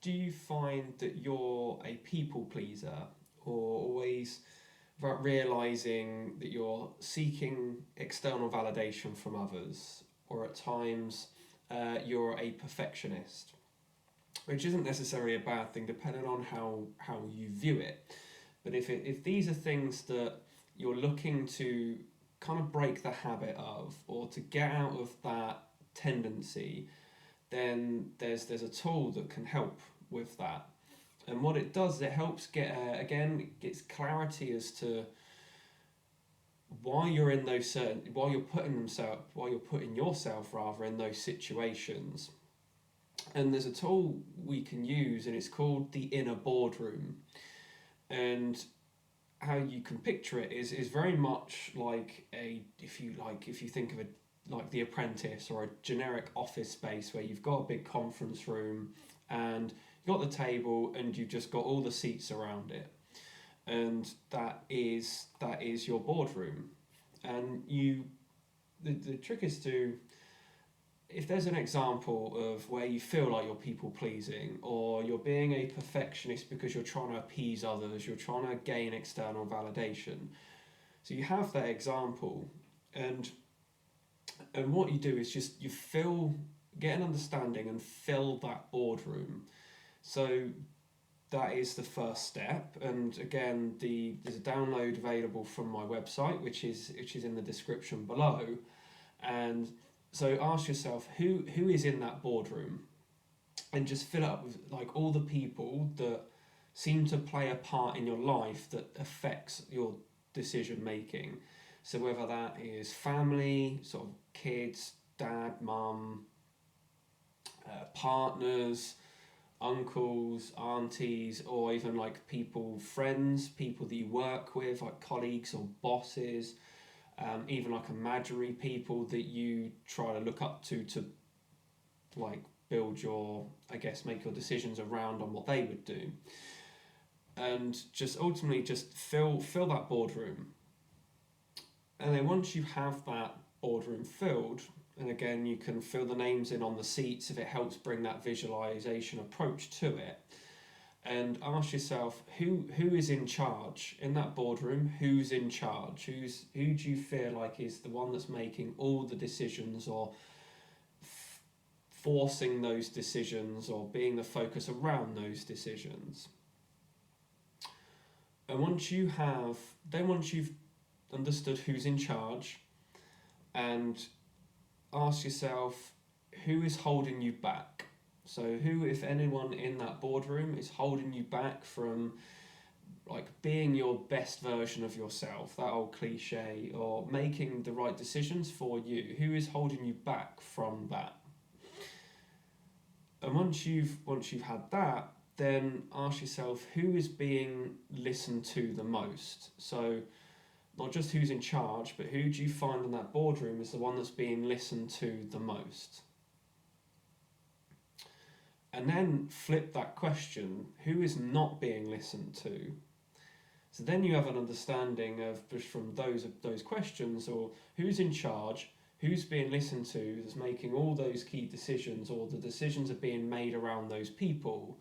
do you find that you're a people pleaser, or always about realizing that you're seeking external validation from others, or at times you're a perfectionist, which isn't necessarily a bad thing depending on how you view it. But if these are things that you're looking to kind of break the habit of, or to get out of that tendency, then there's a tool that can help with that. And what it does, it helps get again, it gets clarity as to why you're in those certain, while you're putting yourself rather in those situations. And there's a tool we can use, and it's called the inner boardroom. And how you can picture it is very much like if you think of a like The Apprentice, or a generic office space where you've got a big conference room and you've got the table and you've just got all the seats around it, and that is your boardroom. And the trick is to, if there's an example of where you feel like you're people pleasing, or you're being a perfectionist because you're trying to appease others, you're trying to gain external validation, so you have that example, and what you do is just get an understanding and fill that boardroom. So that is the first step. And again, there's a download available from my website, which is in the description below. And so ask yourself, who is in that boardroom, and just fill it up with like all the people that seem to play a part in your life that affects your decision making. So whether that is family, sort of kids, dad, mum, partners, uncles, aunties, or even like friends, people that you work with, like colleagues or bosses, even like imaginary people that you try to look up to like build make your decisions around on what they would do. And just ultimately just fill that boardroom. And then once you have that boardroom filled, and again, you can fill the names in on the seats if it helps bring that visualization approach to it. And ask yourself, who is in charge in that boardroom? Who's in charge? Who do you feel like is the one that's making all the decisions, or forcing those decisions, or being the focus around those decisions? And once you've understood who's in charge, and ask yourself, who is holding you back? So who, if anyone in that boardroom, is holding you back from like being your best version of yourself, that old cliche, or making the right decisions for you? Who is holding you back from that? And once you've had that, then ask yourself, who is being listened to the most? So not just who's in charge, but who do you find in that boardroom is the one that's being listened to the most? And then flip that question, who is not being listened to? So then you have an understanding of, just from those questions, or who's in charge, who's being listened to, that's making all those key decisions, or the decisions are being made around those people.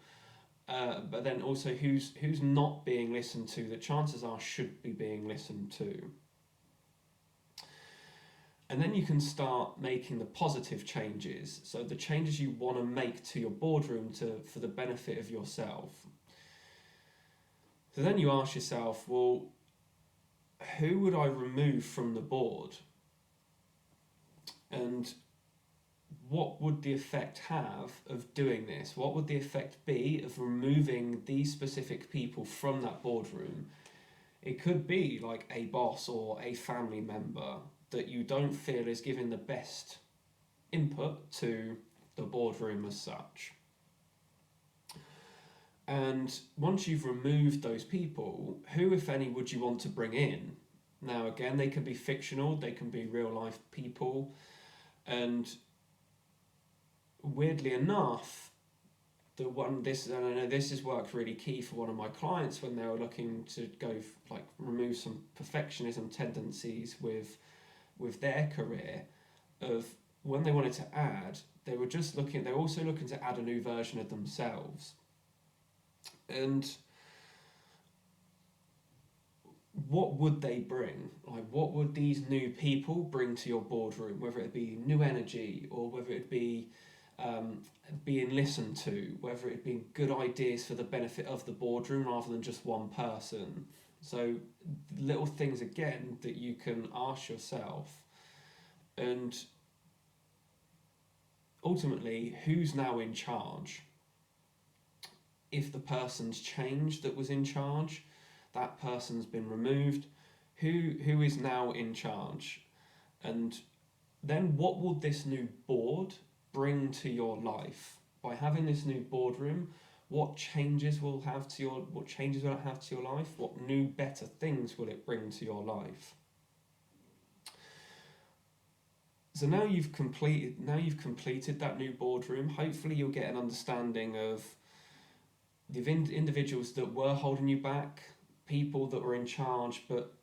But then also who's not being listened to, that chances are should be being listened to. And then you can start making the positive changes, so the changes you want to make to your boardroom for the benefit of yourself. So then you ask yourself, well, who would I remove from the board? And what would the effect have of doing this? What would the effect be of removing these specific people from that boardroom? It could be like a boss or a family member that you don't feel is giving the best input to the boardroom as such. And once you've removed those people, who, if any, would you want to bring in? Now, again, they can be fictional, they can be real life people. And weirdly enough, and I know this has worked really key for one of my clients when they were looking to remove some perfectionism tendencies with their career, of when they wanted to add, they were also looking to add a new version of themselves. And what would they bring? Like, what would these new people bring to your boardroom? Whether it be new energy, or whether it be um, being listened to, whether it be good ideas for the benefit of the boardroom rather than just one person. So, little things again that you can ask yourself, and ultimately, who's now in charge? If the person's changed that was in charge, that person's been removed, who is now in charge? And then what will this new board bring to your life? By having this new boardroom, what changes will it have to your life? What new better things will it bring to your life? So now you've completed that new boardroom. Hopefully you'll get an understanding of the individuals that were holding you back, people that were in charge, but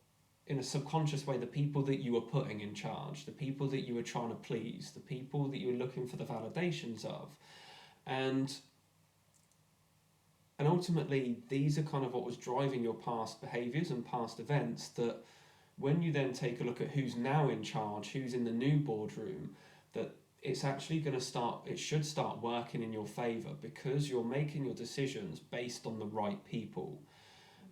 in a subconscious way, the people that you were putting in charge, the people that you were trying to please, the people that you were looking for the validations of. And and ultimately, these are kind of what was driving your past behaviors and past events, that when you then take a look at who's now in charge, who's in the new boardroom, that it's actually it should start working in your favor, because you're making your decisions based on the right people.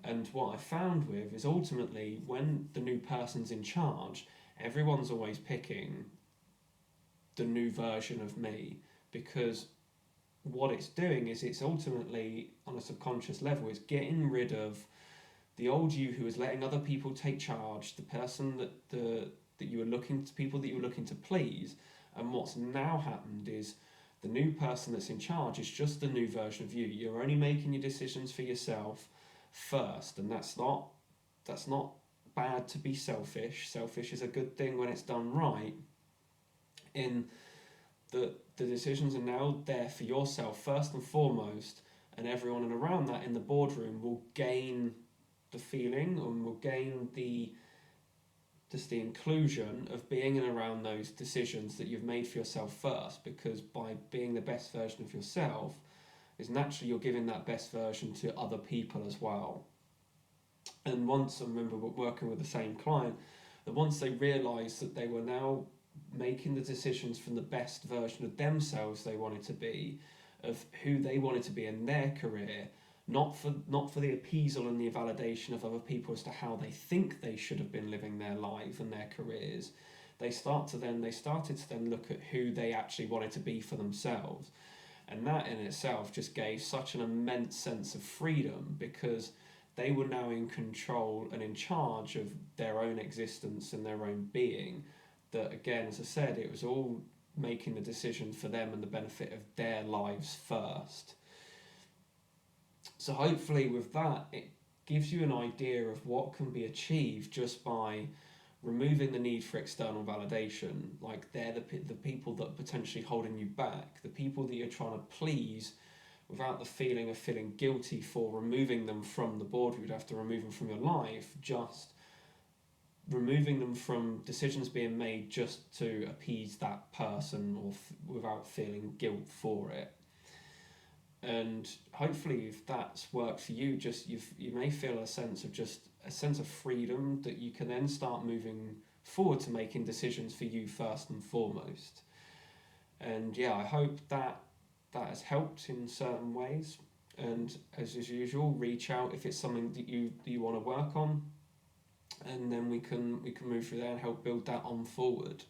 And what I found with is, ultimately, when the new person's in charge, everyone's always picking the new version of me, because what it's doing is, it's ultimately, on a subconscious level, is getting rid of the old you who was letting other people take charge, the person that you were people that you were looking to please. And what's now happened is, the new person that's in charge is just the new version of you. You're only making your decisions for yourself first, and that's not bad to be selfish. Selfish is a good thing when it's done right. In the decisions are now there for yourself first and foremost, and everyone around that in the boardroom will gain the feeling, and will gain the inclusion of being in around those decisions that you've made for yourself first, because by being the best version of yourself, is naturally you're giving that best version to other people as well. And once, I remember working with the same client, that once they realised that they were now making the decisions from the best version of themselves they wanted to be, of who they wanted to be in their career, not for the appeasal and the validation of other people as to how they think they should have been living their life and their careers. They started to then look at who they actually wanted to be for themselves. And that in itself just gave such an immense sense of freedom, because they were now in control and in charge of their own existence and their own being. That, again, as I said, it was all making the decision for them and the benefit of their lives first. So hopefully with that, it gives you an idea of what can be achieved just by removing the need for external validation. Like, they're the people that are potentially holding you back, the people that you're trying to please, without the feeling of feeling guilty for removing them from the board. You'd have to remove them from your life, just removing them from decisions being made just to appease that person, or without feeling guilt for it. And hopefully, if that's worked for you, you may feel a sense of freedom, that you can then start moving forward to making decisions for you first and foremost. And yeah, I hope that has helped in certain ways. And as usual, reach out if it's something that you want to work on, and then we can move through there and help build that on forward.